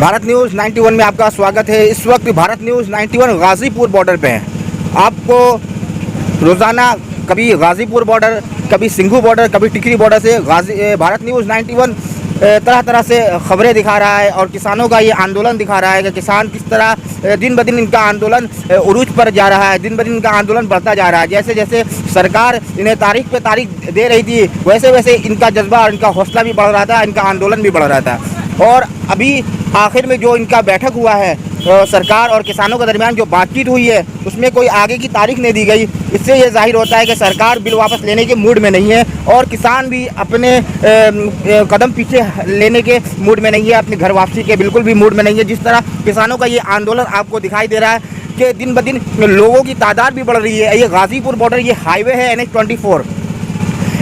Bharat news 91 में आपका स्वागत है। इस वक्त भारत न्यूज़ 91 गाज़ीपुर बॉर्डर पे है। आपको रोज़ाना कभी गाज़ीपुर बॉर्डर, कभी सिंघू बॉर्डर, कभी टिकरी बॉर्डर से भारत न्यूज़ 91 तरह तरह से खबरें दिखा रहा है और किसानों का ये आंदोलन दिखा रहा है कि किसान किस तरह दिन ब दिन इनका आंदोलन उरूज पर जा रहा है, दिन ब दिन इनका आंदोलन बढ़ता जा रहा है। जैसे जैसे सरकार इन्हें तारीख पे तारीख दे रही थी, वैसे वैसे इनका जज्बा और इनका हौसला भी बढ़ रहा था, इनका आंदोलन भी बढ़ रहा था। और अभी आखिर में जो इनका बैठक हुआ है सरकार और किसानों के दरमियान जो बातचीत हुई है, उसमें कोई आगे की तारीख नहीं दी गई। इससे ये जाहिर होता है कि सरकार बिल वापस लेने के मूड में नहीं है और किसान भी अपने कदम पीछे लेने के मूड में नहीं है, अपनी घर वापसी के बिल्कुल भी मूड में नहीं है। जिस तरह किसानों का ये आंदोलन आपको दिखाई दे रहा है कि दिन ब दिन लोगों की तादाद भी बढ़ रही है। ये गाज़ीपुर बॉर्डर, ये हाईवे है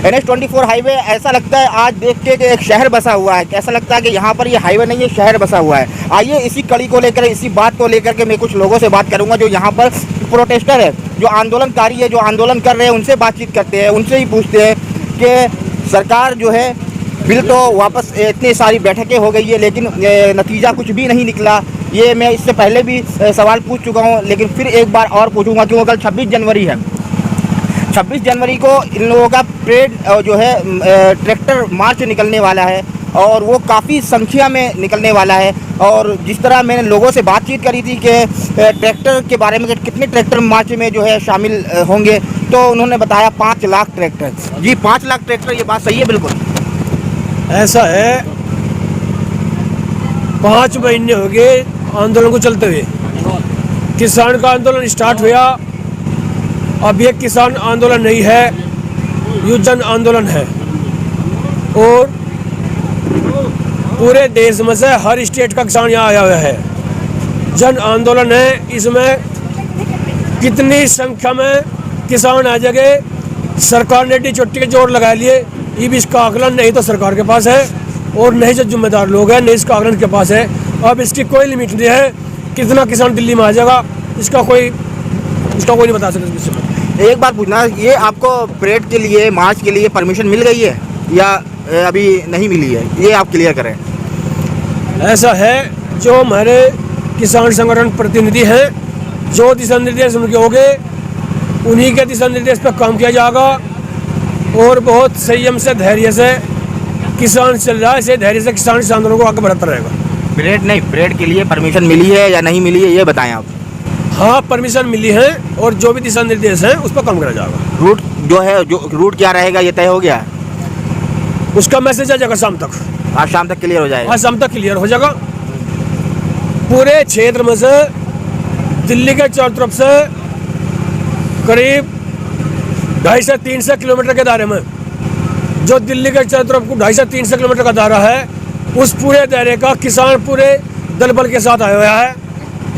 NH24 हाईवे। ऐसा लगता है आज देख के कि एक शहर बसा हुआ है, ऐसा लगता है कि यहाँ पर ये हाईवे नहीं है, शहर बसा हुआ है। आइए इसी कड़ी को लेकर, इसी बात को लेकर के मैं कुछ लोगों से बात करूँगा जो यहाँ पर प्रोटेस्टर है, जो आंदोलनकारी है, जो आंदोलन कर रहे हैं, उनसे बातचीत करते हैं, उनसे ही पूछते हैं कि सरकार जो है बिल तो वापस, इतनी सारी बैठकें हो गई है लेकिन नतीजा कुछ भी नहीं निकला। ये मैं इससे पहले भी सवाल पूछ चुका हूँ, लेकिन फिर एक बार और पूछूँगा क्योंकि कल 26 जनवरी है। 26 जनवरी को इन लोगों का परेड जो है ट्रैक्टर मार्च निकलने वाला है और वो काफ़ी संख्या में निकलने वाला है। और जिस तरह मैंने लोगों से बातचीत करी थी कि ट्रैक्टर के बारे में कि कितने ट्रैक्टर मार्च में जो है शामिल होंगे, तो उन्होंने बताया 5 लाख ट्रैक्टर। जी 5 लाख ट्रैक्टर, ये बात सही है? बिल्कुल ऐसा है। 5 महीने हो गए आंदोलन को चलते हुए। किसान का आंदोलन स्टार्ट हुआ, अब ये किसान आंदोलन नहीं है, ये जन आंदोलन है। और पूरे देश में से हर स्टेट का किसान यहाँ आया हुआ है। जन आंदोलन है, इसमें कितनी संख्या में किसान आ जाएंगे, सरकार ने डी चोटी के जोर लगा लिए। ये भी इसका आकलन नहीं तो सरकार के पास है और नहीं जो जिम्मेदार लोग हैं नहीं इसका आकलन के पास है। अब इसकी कोई लिमिट नहीं है, कितना किसान दिल्ली में आ जाएगा इसका कोई नहीं बता सकता। एक बात पूछना, ये आपको परेड के लिए, मार्च के लिए परमिशन मिल गई है या अभी नहीं मिली है, ये आप क्लियर करें। ऐसा है, जो हमारे किसान संगठन प्रतिनिधि हैं, जो दिशा निर्देश उनके होंगे, उन्हीं के दिशा निर्देश पर काम किया जाएगा और बहुत संयम से, धैर्य से किसान चल रहा है। ऐसे धैर्य से किसान इस आंदोलन को आगे बढ़ाता रहेगा। परेड के लिए परमिशन मिली है या नहीं मिली है, ये बताएं आप। हाँ, परमिशन मिली है और जो भी दिशा निर्देश हैं उस पर काम करा जाएगा। रूट जो है, जो रूट क्या रहेगा ये तय हो गया है? उसका मैसेज आ जाएगा शाम तक। आज शाम तक क्लियर हो जाएगा? आज शाम तक क्लियर हो जाएगा। पूरे क्षेत्र में से दिल्ली के चारों तरफ से करीब 250 से 300 किलोमीटर के दायरे में, जो दिल्ली के चारों तरफ को 250 से 300 किलोमीटर का दायरा है, उस पूरे दायरे का किसान पूरे दल बल के साथ आया हुआ है।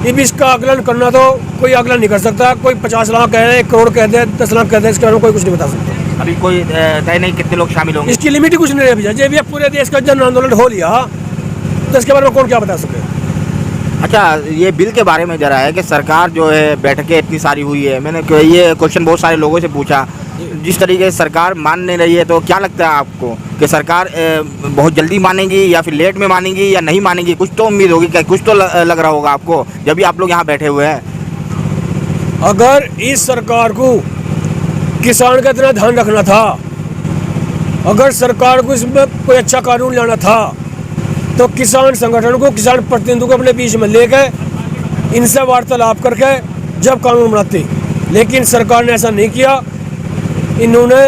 अब इसका आकलन करना तो कोई आकलन नहीं कर सकता। कोई 50 लाख कह रहे हैं, 1 करोड़ कह दे, 10 लाख कह दे, इसके बारे में कोई कुछ नहीं बता सकता। अभी कोई तय नहीं कितने लोग शामिल होंगे, इसकी लिमिट ही कुछ नहीं है भैया। जब ये पूरे देश का जन आंदोलन हो लिया तो इसके बारे में कौन क्या बता सके। अच्छा, ये बिल के बारे में जरा है कि सरकार जो है बैठकें इतनी सारी हुई है, मैंने ये क्वेश्चन बहुत सारे लोगों से पूछा, जिस तरीके से सरकार मान नहीं रही है, तो क्या लगता है आपको कि सरकार बहुत जल्दी मानेगी या फिर लेट में मानेगी या नहीं मानेगी? कुछ तो उम्मीद होगी, क्या कुछ तो लग रहा होगा आपको जब भी आप लोग यहाँ बैठे हुए हैं। अगर इस सरकार को किसान का इतना ध्यान रखना था, अगर सरकार को इसमें कोई अच्छा कानून लाना था, तो किसान संगठन को, किसान प्रतिनिधियों को अपने बीच में लेकर इनसे वार्तालाप करके जब कानून बनाते। लेकिन सरकार ने ऐसा नहीं किया। इन्होंने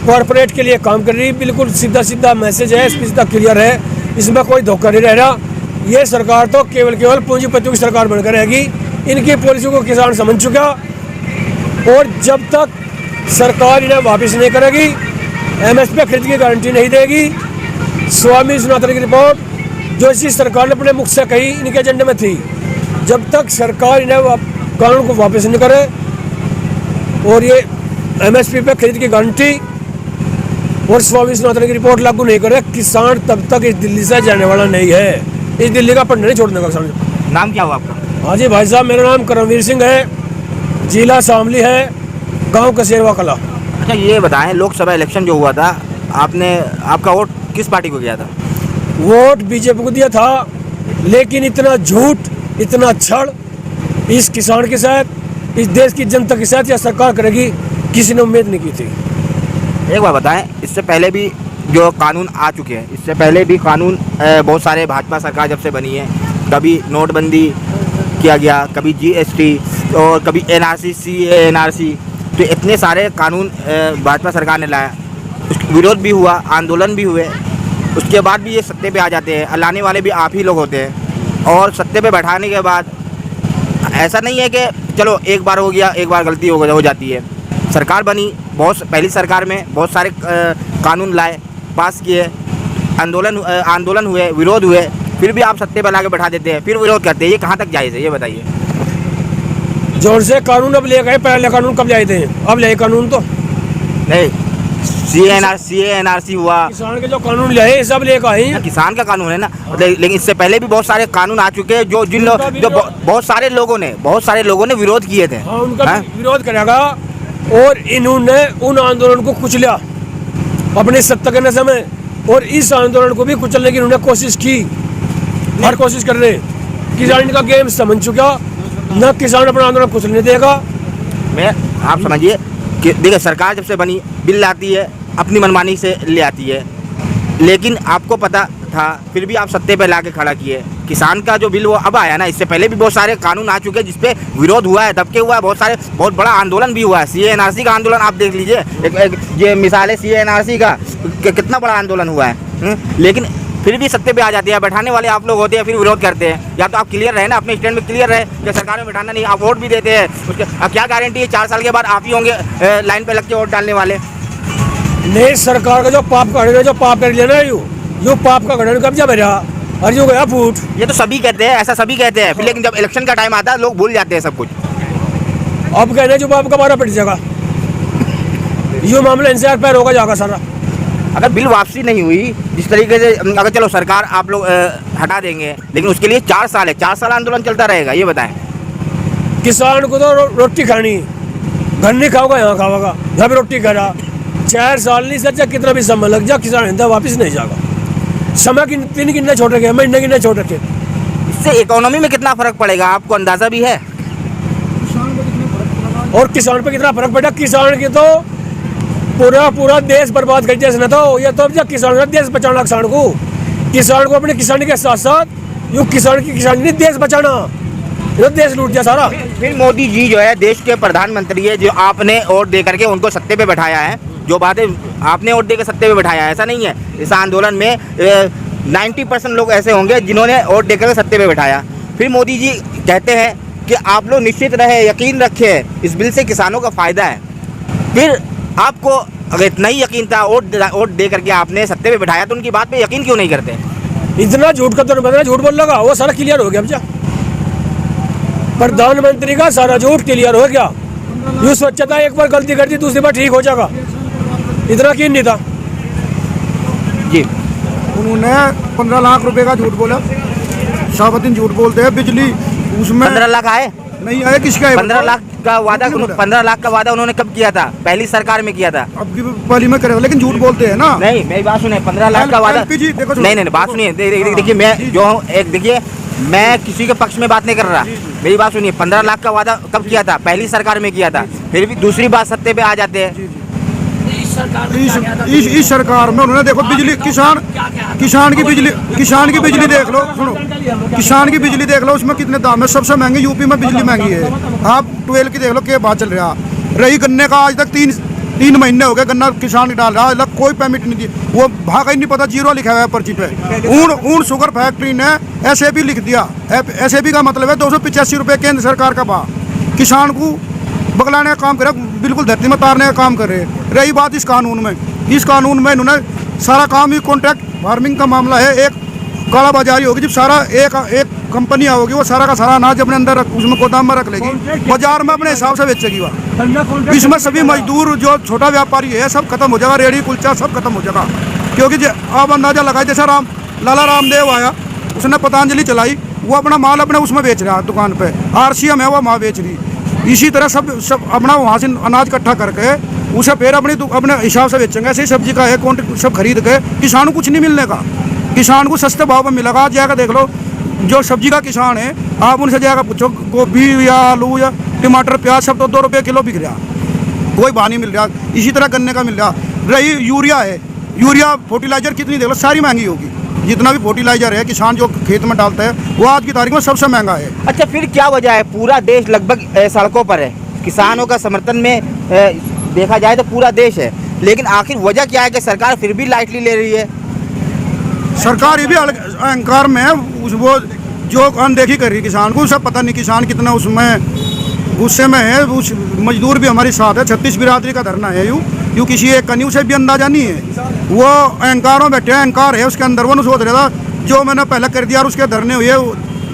कॉरपोरेट के लिए काम कर रही, बिल्कुल सीधा मैसेज है, सीधा क्लियर है, इसमें कोई धोखा नहीं रह रहा। ये सरकार तो केवल पूंजीपतियों की सरकार बनकर रहेगी। इनकी पॉलिसी को किसान समझ चुका और जब तक सरकार इन्हें वापस नहीं करेगी, MSP खरीद की गारंटी नहीं देगी, स्वामी विश्वनाथन की रिपोर्ट जो इसी सरकार ने अपने मुख से कही, इनके एजेंडे में थी, जब तक सरकार इन्हें कानून को वापस नहीं करे और ये MSP पे खरीद की गारंटी और स्वामी विश्वनाथन की रिपोर्ट लागू नहीं करे, किसान तब तक इस दिल्ली से जाने वाला नहीं है। इस दिल्ली का पढ़ने नहीं छोड़ने का किसान। नाम क्या हुआ आपका? हाँ जी भाई साहब, मेरा नाम करमवीर सिंह है, जिला शामली है, गांव कसेरवा कला। अच्छा, ये बताएं, लोकसभा इलेक्शन जो हुआ था, आपका वोट किस पार्टी को गया था? वोट बीजेपी को दिया था लेकिन इतना झूठ, इतना छल इस किसान के साथ, इस देश की जनता के साथ या सरकार करेगी, किसी ने उम्मीद नहीं की थी। एक बात बताएं, इससे पहले भी जो कानून आ चुके हैं, इससे पहले भी कानून बहुत सारे भाजपा सरकार जब से बनी है, कभी नोटबंदी किया गया, कभी जीएसटी और कभी एनआरसी, सीए, एनआरसी, तो इतने सारे कानून भाजपा सरकार ने लाया, उसका विरोध भी हुआ, आंदोलन भी हुए, उसके बाद भी ये सत्ते पे आ जाते हैं। लाने वाले भी आप ही लोग होते हैं, और सत्ते पे बैठाने के बाद ऐसा नहीं है कि चलो एक बार हो गया, एक बार गलती हो जाती है। सरकार बनी, बहुत पहली सरकार में बहुत सारे कानून लाए, पास किए, आंदोलन हुए, विरोध हुए, फिर भी आप सत्ते पर ला के बैठा देते हैं, फिर विरोध करते हैं। ये कहाँ तक जायज़ है, ये बताइए। जोर से कानून अब ले गए, पहले कानून कब लाए थे? अब लाए कानून तो नहीं, सीए एनआरसी हुआ, किसान के जो कानून लाए सब लेकर आए। किसान का कानून है ना, लेकिन इससे पहले भी बहुत सारे कानून आ चुके हैं जो बहुत सारे लोगों ने विरोध किए थे। हाँ, उनका विरोध करेगा, और इन्होंने उन आंदोलन को कुचला अपने सत्ता के नशे में, और इस आंदोलन को भी कुचलने की उन्होंने कोशिश की, हर कोशिश कर रहे। किसान का गेम समझ चुका, न किसान अपना आंदोलन कुचलने देगा। आप समझिए कि देखिए, सरकार जब से बनी, बिल लाती है, अपनी मनमानी से ले आती है, लेकिन आपको पता था, फिर भी आप सत्ते पे ला के खड़ा किए। किसान का जो बिल वो अब आया ना, इससे पहले भी बहुत सारे कानून आ चुके हैं जिसपे विरोध हुआ है, दबके हुआ है, बहुत बड़ा आंदोलन भी हुआ है। सीए एनआरसी का आंदोलन आप देख लीजिए, ये मिसाल है सीए एनआरसी का, कितना बड़ा आंदोलन हुआ है। लेकिन फिर भी सत्ते पे आ जाते हैं, बैठाने वाले आप लोग होते हैं, फिर विरोध करते हैं। या तो आप क्लियर रहे ना, अपने स्टैंड में क्लियर रहे कि सरकार में बैठाना नहीं, आप वोट भी देते हैं, उसके क्या गारंटी है 4 साल के बाद आप ही होंगे लाइन पे लग के वोट डालने वाले। नहीं, सरकार का जो पाप कर लेना, यो पाप का गठन कब जब रहा, और जो गया फूट। ये तो सभी कहते हैं, ऐसा सभी कहते हैं, फिर लेकिन जब इलेक्शन का टाइम आता है लोग भूल जाते हैं सब कुछ। अब कहने जो बाप का बारह पिट जाएगा, यो मामला इनसे आर पैर होगा जाएगा सारा। अगर बिल वापसी नहीं हुई जिस तरीके से, अगर चलो सरकार आप लोग हटा देंगे, लेकिन उसके लिए 4 साल है, 4 साल आंदोलन चलता रहेगा, ये बताएं। किसान को तो रोटी खानी, घर नहीं खाओगा, यहाँ खाओगा, यहाँ पे रोटी खा। 4 साल नहीं सच्चा, कितना भी समय लग जा, किसान हिंदा वापिस नहीं जाएगा। समय कितने छोटे के, महीने कितने छोटे के, इससे इकोनॉमी में कितना फर्क पड़ेगा आपको अंदाजा भी है? और किसान पे कितना फर्क पड़ा। किसान की तो पूरा देश बर्बाद कर जैसे न, तो ये तो जब किसान का देश बचाना, किसान को अपने किसान के साथ साथ यो किसान नहीं, देश बचाना, ये देश लूट गया सारा। फिर मोदी जी जो है देश के प्रधानमंत्री है, जो आपने वोट दे करके उनको सत्ते पे बैठाया है, जो बातें आपने वोट दे के सत्ते पे बैठाया है, ऐसा नहीं है। इस आंदोलन में 90% लोग ऐसे होंगे जिन्होंने वोट दे करके सत्ते पे बैठाया। फिर मोदी जी कहते हैं कि आप लोग निश्चित रहे, यकीन रखें, इस बिल से किसानों का फ़ायदा है। फिर आपको अगर इतना ही यकीन था, वोट दे करके आपने सत्ते पे बैठाया, तो उनकी बात पे यकीन क्यों नहीं करते? इतना झूठ का तो बता, झूठ बोल लगा, वो सारा क्लियर हो गया। अब जा प्रधानमंत्री का सारा झूठ क्लियर हो गया। यूँ सोचा था एक बार गलती कर दी, दूसरी बार ठीक हो जाएगा, इतना यकीन नहीं था जी। उन्होंने 15 लाख रुपए का झूठ बोला, शाहबुद्दीन झूठ बोलते हैं। बिजली उसमें 15 लाख आए नहीं आए, किसका है? 15 लाख का वादा, 15 लाख का वादा उन्होंने कब किया था? पहली सरकार में किया था। अब की पहली में करेगा, लेकिन झूठ बोलते हैं ना। नहीं, मेरी बात सुनिए, 15 लाख का वादा, नहीं, बात सुनिए, देखिए मैं जो हूँ, एक देखिए, मैं किसी के पक्ष में बात नहीं कर रहा, मेरी बात सुनिए। 15 लाख का वादा कब किया था? पहली सरकार में किया था, फिर भी दूसरी बार सत्ते पे आ जाते हैं। इस सरकार में उन्होंने देखो, बिजली किसान की बिजली देख लो, सुनो, किसान की बिजली देख लो, उसमें कितने दाम है, सबसे महंगी यूपी में बिजली महंगी है। आप 12 की देख लो, क्या बात चल रहा। रही गन्ने का, आज तक 3 महीने हो गए गन्ना किसान डाल रहा है, कोई परमिट नहीं दी, वो भागा ही नहीं, पता, 0 लिखा हुआ है पर्ची पे। ऊन शुगर फैक्ट्री ने SAB लिख दिया। SAB का मतलब है 285 रुपये केंद्र सरकार का भाव, किसान को बगलाने का काम करे, बिल्कुल धरती में तारने का काम कर रहे। रही बात इस कानून में इन्होंने सारा काम ही कॉन्ट्रैक्ट फार्मिंग का मामला है, एक कालाबाजारी होगी। जब सारा एक कंपनी होगी, वो सारा का सारा अनाज अपने अंदर उसमें गोदाम में रख लेगी, बाजार में अपने हिसाब से बेचेगी वह। इसमें सभी मजदूर जो छोटा व्यापारी है सब खत्म हो जाएगा, रेहड़ी कुलचा सब खत्म हो जाएगा। क्योंकि आप अंदाजा लगाए, जैसा लाला रामदेव आया, उसने पतंजलि चलाई, वो अपना माल अपने उसमें बेच रहा है दुकान पे, RCM है वो माल बेच रही। इसी तरह सब अपना वहाँ से अनाज इकट्ठा करके उसे फिर अपने हिसाब से बेचेंगे। ऐसे ही सब्जी का है कॉन्ट्रैक्ट सब खरीद के, किसान को कुछ नहीं मिलने का, किसान को सस्ते भाव में मिलेगा। जाकर देख लो, जो सब्जी का किसान है, आप उनसे जाकर पूछो, गोभी या आलू या टमाटर प्याज सब तो 2 रुपये किलो बिक रहा, कोई भाव नहीं मिल रहा। इसी तरह गन्ने का मिल रहा। रही यूरिया है, यूरिया फर्टिलाइजर कितनी देख लो, सारी महंगी होगी। जितना भी फर्टिलाइजर है किसान जो खेत में डालता है वो आज की तारीख में सबसे महंगा है। अच्छा, फिर क्या वजह है? पूरा देश लगभग सड़कों पर है, किसानों का समर्थन में देखा जाए तो पूरा देश है, लेकिन आखिर वजह क्या है कि सरकार फिर भी लाइटली ले रही है? सरकार ये भी अहंकार में है, वो जो अनदेखी कर रही है किसान को, उसे पता नहीं किसान कितना उसमें गुस्से में है। उस मजदूर भी हमारे साथ है, 36 बिरादरी का धरना है। यूँ किसी एक कन्यू से भी अंदाजा नहीं है। वो अहंकारों बैठे, अहंकार है उसके अंदर। वो नहीं सोच रहा था जो मैंने पहले कर दिया और उसके धरने हुए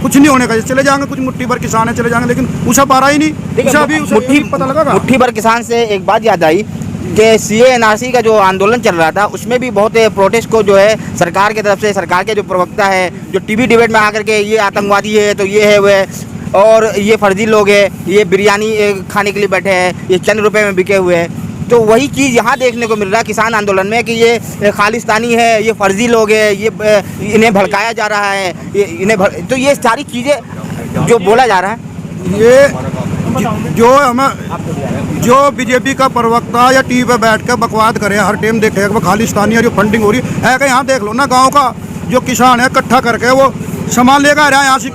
कुछ नहीं होने का, चले जाएंगे, कुछ मुट्ठी भर किसान है चले जाएंगे, लेकिन उसे पारा ही नहीं। उसे अभी मुट्ठी पता लगा। मुट्ठी भर किसान से एक बात याद आई कि CA NRC का जो आंदोलन चल रहा था उसमें भी बहुत प्रोटेस्ट को जो है सरकार की तरफ से, सरकार के जो प्रवक्ता है जो टीवी डिबेट में आकर के ये आतंकवादी है तो ये है वो है और ये फर्जी लोग हैं, ये बिरयानी खाने के लिए बैठे हैं, ये चंद रुपए में बिके हुए हैं, तो वही चीज़ यहाँ देखने को मिल रहा है किसान आंदोलन में कि ये खालिस्तानी है, ये फर्जी लोग हैं, ये इन्हें भड़काया जा रहा है, तो ये सारी चीज़ें जो बोला जा रहा है, ये जो बीजेपी का प्रवक्ता या टीवी पे बैठ कर बकवाद करे, हर टाइम देखे वो खालिस्तानी है, जो फंडिंग हो रही है कि यहाँ देख लो ना, गांव का जो किसान है इकट्ठा करके वो सामान लेकर आ रहा है यहाँ से।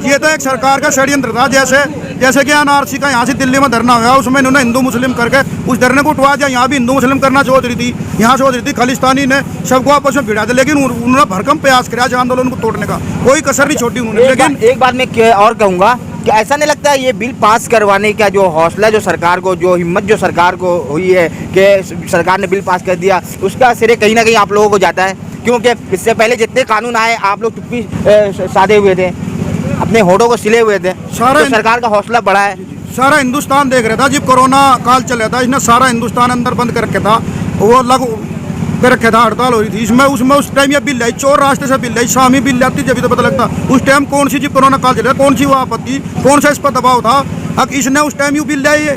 ये तो एक सरकार का षड्यंत्र था। जैसे कि NRC का यहाँ से दिल्ली में धरना हुआ, उसमें इन्होंने हिंदू मुस्लिम करके उस धरने को उठवा दिया। यहाँ भी हिंदू मुस्लिम करना सोच रही थी, यहाँ सोच रही थी खालिस्तानी ने सबको आपस में भिड़ा दिया, लेकिन उन्होंने भरकम प्रयास किया आंदोलन को तोड़ने का, कोई कसर नहीं छोड़ी उन्होंने। लेकिन एक बात मैं और कहूँगा कि ऐसा नहीं लगता ये बिल पास करवाने का जो हौसला जो सरकार को, जो हिम्मत जो सरकार को हुई है कि सरकार ने बिल पास कर दिया, उसका सिरे कहीं ना कहीं आप लोगों को जाता है? क्योंकि इससे पहले जितने कानून आए आप लोग चुप्पी साधे हुए थे, अपने होठों को सिले हुए थे, तो सरकार का हौसला बढ़ा है। सारा हिंदुस्तान देख रहा था जब कोरोना काल चल रहा था, इसने सारा हिंदुस्तान अंदर बंद कर रखा था, वो लग कर रखा था, हड़ताल हो रही थी। इसमें उस टाइम ये बिल आई, चोर रास्ते से बिल आई, शामी बिल आती जब तो पता लगता उस टाइम कौन सी जब कोरोना काल चल रहा, कौन सी वो आपत्ति, कौन सा इस पर दबाव था। अब इसने उस टाइम यू बिल लाई,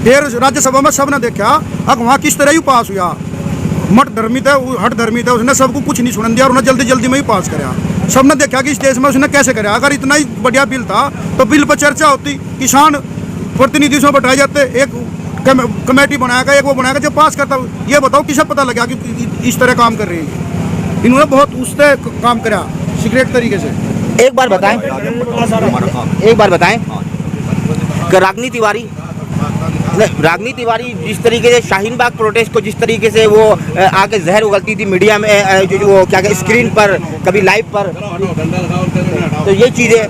फिर राज्यसभा में सब ने देखा, अब वहाँ किस तरह यू पास हुआ। हट धर्मी था, उसने सबको कुछ नहीं सुन दिया और उन्हें जल्दी में ही पास कराया। सबने देखा कि इस देश में उसने कैसे कराया। अगर इतना ही बढ़िया बिल था तो बिल पर चर्चा होती, किसान प्रतिनिधि से बैठाए जाते, एक कमेटी बनाएगा, एक वो बनाएगा जो पास करता। ये बताओ किसे पता लगा कि इस तरह काम कर रही है। इन्होंने बहुत उससे काम करा सीक्रेट तरीके से। एक बार बताएं कि रागनी तिवारी जिस तरीके से शाहीन बाग प्रोटेस्ट को जिस तरीके से वो आके जहर उगलती थी मीडिया में, जो वो क्या कहते स्क्रीन पर, कभी लाइव पर, तो ये चीज़ें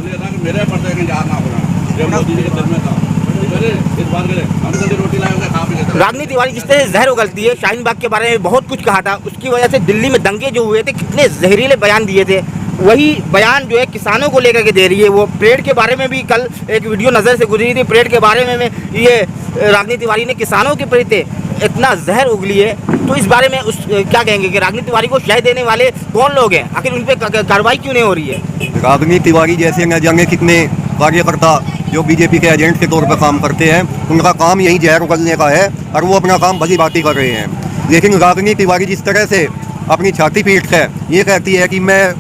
रागनी तिवारी जिस तरह से जहर उगलती है, शाहीन बाग के बारे में बहुत कुछ कहा था, उसकी वजह से दिल्ली में दंगे जो हुए थे, कितने जहरीले बयान दिए थे, वही बयान जो है किसानों को लेकर के दे रही है। वो परेड के बारे में भी कल एक वीडियो नज़र से गुजरी थी, परेड के बारे में ये रागनी तिवारी ने किसानों के प्रति इतना जहर उगली है, तो इस बारे में क्या कहेंगे कि रागनी तिवारी को शह देने वाले कौन लोग हैं, आखिर उन पर कार्रवाई क्यों नहीं हो रही है? रागनी तिवारी जैसे न जाने कितने कार्यकर्ता जो बीजेपी के एजेंट के तौर पर काम करते हैं, उनका काम यही जहर उगलने का है और वो अपना काम भली बाती कर रहे हैं। लेकिन रागनी तिवारी जिस तरह से अपनी छाती पीट है, ये कहती है कि मैं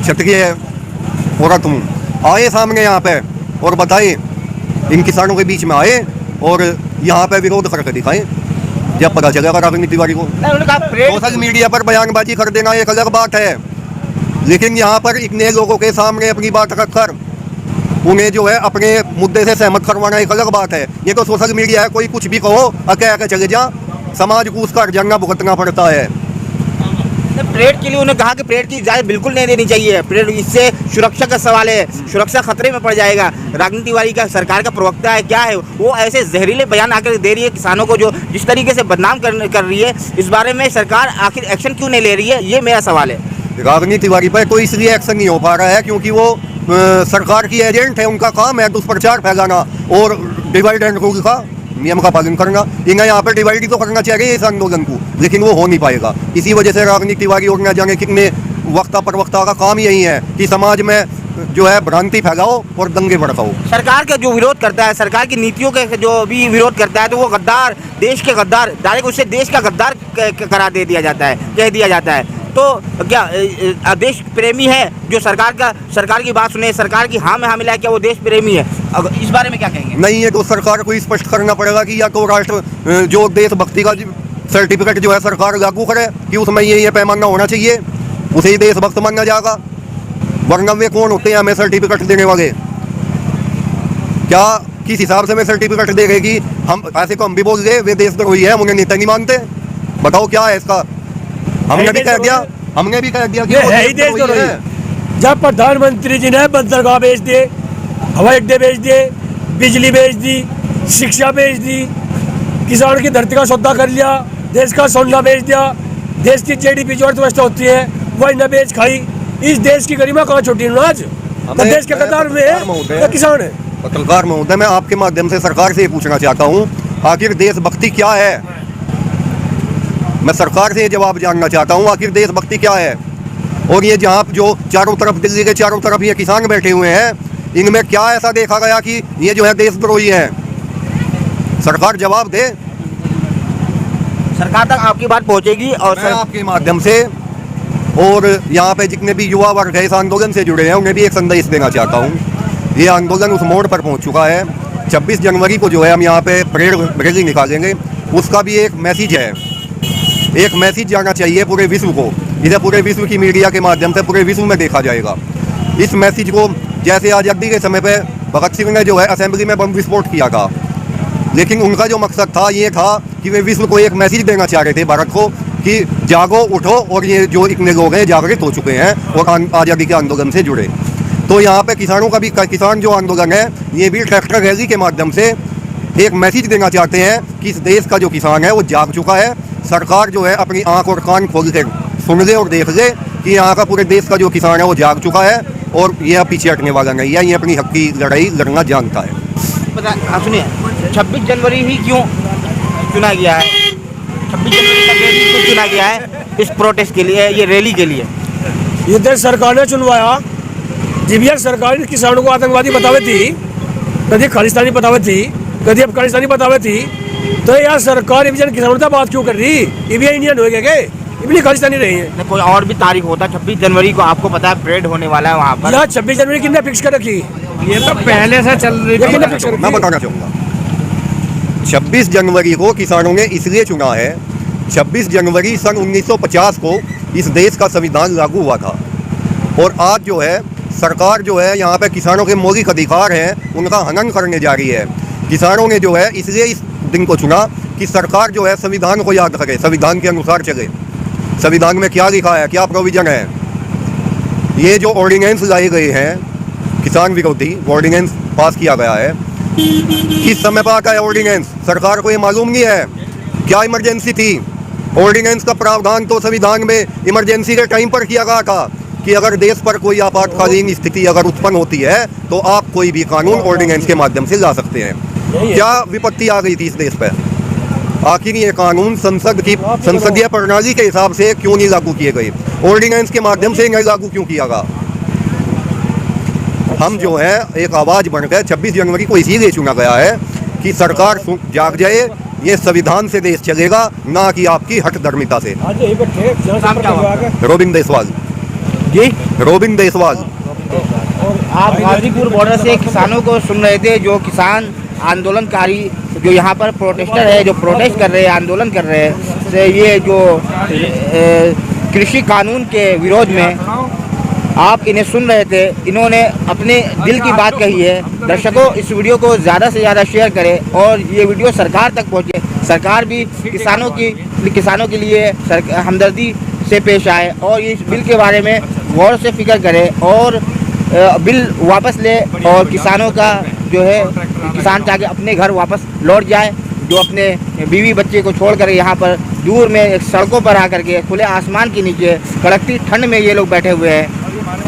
क्षत्रिय औरत हूँ, आए सामने यहाँ पे और बताएं, इन किसानों के बीच में आए और यहाँ पे विरोध करके दिखाएं, जब पता चलेगा रागनी तिवारी को। सोशल मीडिया पर बयानबाजी कर देना एक अलग बात है, लेकिन यहाँ पर इतने लोगों के सामने अपनी बात रखकर उन्हें जो है अपने मुद्दे से सहमत करवाना एक अलग बात है। ये तो सोशल मीडिया है, कोई कुछ भी कहो और कह के चले जा, समाज को उसका जंगा भुगतना पड़ता है। परेड के लिए उन्होंने कहा कि परेड की इजाज़त बिल्कुल नहीं देनी चाहिए, परेड इससे सुरक्षा का सवाल है, सुरक्षा खतरे में पड़ जाएगा। रागनी तिवारी का सरकार का प्रवक्ता है, क्या है वो ऐसे जहरीले बयान आकर दे रही है किसानों को, जो जिस तरीके से बदनाम कर रही है, इस बारे में सरकार आखिर एक्शन क्यों नहीं ले रही है, ये मेरा सवाल है। रागनी तिवारी पर कोई इसलिए एक्शन नहीं हो पा रहा है क्योंकि वो सरकार की एजेंट है, उनका काम है दुष्प्रचार फैलाना और डिवाइड एंड रूल का नियम का पालन करना। इन्हें यहाँ पर डिवाइड ही तो करना चाहिए इस आंदोलन को, लेकिन वो हो नहीं पाएगा। इसी वजह से रागनी तिवारी और न जाने कितने वक्ता प्रवक्ता का काम यही है कि समाज में जो है भ्रांति फैलाओ और दंगे भड़काओ। सरकार का जो विरोध करता है, सरकार की नीतियों के जो भी विरोध करता है, तो वो गद्दार, देश के गद्दार, डायरेक्ट उससे देश का गद्दार कह दिया जाता है। तो तो क्या देश प्रेमी है जो सरकार की बात सुने, सरकार की हाँ में हाँ मिलाए, क्या वो देश प्रेमी है? इस बारे में क्या कहेंगे? नहीं, ये तो सरकार को स्पष्ट करना पड़ेगा कि या तो राष्ट्र जो देशभक्ति का सर्टिफिकेट जो है सरकार लागू करे कि उसमें ये पैमाना होना चाहिए, उसे ही देशभक्त माना जाएगा, वरना वे कौन होते हैं हमें सर्टिफिकेट देने वाले? क्या किस हिसाब से हमें सर्टिफिकेट देंगे कि हम ऐसे को हम भी बोल गए वे देशद्रोही है, हम उन्हें नेता नहीं मानते? बताओ क्या है इसका? हमने भी कह दिया कि ये वो है ही देशद्रोही है। जब प्रधानमंत्री जी ने बंदरगाह बेच दिए, हवाई अड्डे बेच दिए, बिजली बेच दी, शिक्षा बेच दी, किसान की धरती का सौदा कर लिया, देश का सोना बेच दिया, देश की जीडीपी जो अर्थव्यवस्था होती है वही न बेच खाई, इस देश की गरिमा कहाँ छुट्टी आज? तो देश के कतार में है किसान है। पत्रकार महोदय, मैं आपके माध्यम से सरकार से ये पूछना चाहता हूँ, आखिर देशभक्ति क्या है? मैं सरकार से ये जवाब जानना चाहता हूँ, आखिर देशभक्ति क्या है? और ये जहाँ जो चारों तरफ, दिल्ली के चारों तरफ ये किसान बैठे हुए हैं, इनमें क्या ऐसा देखा गया कि ये जो है देशद्रोही है? सरकार जवाब दे। सरकार तक आपकी बात पहुंचेगी और मैं आपके माध्यम से और यहाँ पे जितने भी युवा वर्ग है इस आंदोलन से जुड़े हैं उन्हें भी एक संदेश देना चाहता हूँ। ये आंदोलन उस मोड़ पर पहुँच चुका है। 26 जनवरी को जो है हम यहाँ पे परेड रैली निकालेंगे, उसका भी एक मैसेज है, एक मैसेज जाना चाहिए पूरे विश्व को। इसे पूरे विश्व की मीडिया के माध्यम से पूरे विश्व में देखा जाएगा। इस मैसेज को, जैसे आज़ादी के समय पे भगत सिंह ने जो है असेंबली में बम विस्फोट किया था, लेकिन उनका जो मकसद था ये था कि वे विश्व को एक मैसेज देना चाह रहे थे भारत को कि जागो, उठो, और ये जो इतने लोग हैं जागृत हो चुके हैं और आज़ादी के आंदोलन से जुड़े। तो यहाँ पे किसानों का भी, किसान जो आंदोलन है ये भी ट्रैक्टर रैली के माध्यम से एक मैसेज देना चाहते हैं कि इस देश का जो किसान है वो जाग चुका है। सरकार जो है अपनी आँख और कान खोल के सुन ले और देख ले कि यहाँ का पूरे देश का जो किसान है वो जाग चुका है और ये पीछे हटने वाला नहीं है, ये अपनी हक की लड़ाई लड़ना जानता है। सुनिए, 26 जनवरी ही क्यों चुना गया है? 26 जनवरी का डेट क्यों चुना गया है इस प्रोटेस्ट के लिए, ये रैली के लिए? ये देश सरकार ने चुनवाया। जब यार सरकार किसानों को आतंकवादी बतावे थी, कभी खालिस्तानी बतावे थी, कभी अफगानिस्तानी बतावे थी, तो यार सरकार ये किसानों से बात क्यों कर रही? ये भी इंडियन हो गए, ये भी खालिस्तानी रही है। कोई और भी तारीख होता? 26 जनवरी को आपको पता है परेड होने वाला है वहाँ पर। यार 26 जनवरी किसने फिक्स कर रखी? ये तो पहले से चल रही थी। मैं बताना चाहूँगा, 26 जनवरी को किसानों ने इसलिए चुना है, 26 जनवरी सन 1950 को इस देश का संविधान लागू हुआ था और आज जो है सरकार जो है यहाँ पे किसानों के मौलिक अधिकार हैं उनका हनन करने जा रही है। किसानों ने जो है इसलिए इस दिन को चुना कि सरकार जो है संविधान को याद करे, संविधान के अनुसार चले। संविधान में क्या लिखा है, क्या प्रोविजन है? ये जो ऑर्डिनेंस लाए गए हैं किसान विरोधी ऑर्डिनेंस पास किया गया है, किस समय पर आता है ऑर्डिनेंस? सरकार को ये मालूम नहीं है क्या इमरजेंसी थी? ऑर्डिनेंस का प्रावधान तो संविधान में इमरजेंसी के टाइम पर किया गया था कि अगर देश पर कोई आपातकालीन स्थिति अगर उत्पन्न होती है तो आप कोई भी कानून ऑर्डिनेंस के माध्यम से ला सकते हैं। क्या विपत्ति आ गई थी इस देश पर? आखिर ये कानून संसदीय प्रणाली के हिसाब से क्यों नहीं लागू किए गए? ऑर्डिनेंस के माध्यम से नहीं लागू क्यों किया गया? हम जो है एक आवाज़ बनकर 26 जनवरी को इसीलिए चुना गया है कि सरकार जाग जाए, ये संविधान से देश चलेगा, ना कि आपकी हठधर्मिता से। रोबिन देसवाल जी, रोबिन देसवाल। आप गाजीपुर बॉर्डर से किसानों को सुन रहे थे, जो किसान आंदोलनकारी जो यहाँ पर प्रोटेस्टर है, जो प्रोटेस्ट कर रहे हैं, आंदोलन कर रहे हैं, से ये जो कृषि कानून के विरोध में आप इन्हें सुन रहे थे। इन्होंने अपने दिल की बात कही है। दर्शकों, इस वीडियो को ज़्यादा से ज़्यादा शेयर करें और ये वीडियो सरकार तक पहुँचे, सरकार भी किसानों के लिए हमदर्दी से पेश आए और इस बिल के बारे में गौर से फिक्र करे और बिल वापस ले और किसानों का जो है, किसान चाहे अपने घर वापस लौट जाए, जो अपने बीवी बच्चे को छोड़कर यहाँ पर दूर में सड़कों पर आकर के खुले आसमान के नीचे कड़कती ठंड में ये लोग बैठे हुए हैं।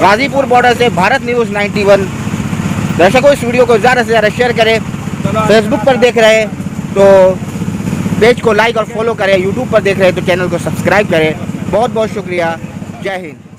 गाजीपुर बॉर्डर से भारत न्यूज़ 91। दर्शकों, इस वीडियो को ज़्यादा से ज़्यादा शेयर करें। फेसबुक पर देख रहे हैं तो पेज को लाइक और फॉलो करें, यूट्यूब पर देख रहे हैं तो चैनल को सब्सक्राइब करें। बहुत बहुत शुक्रिया। जय हिंद।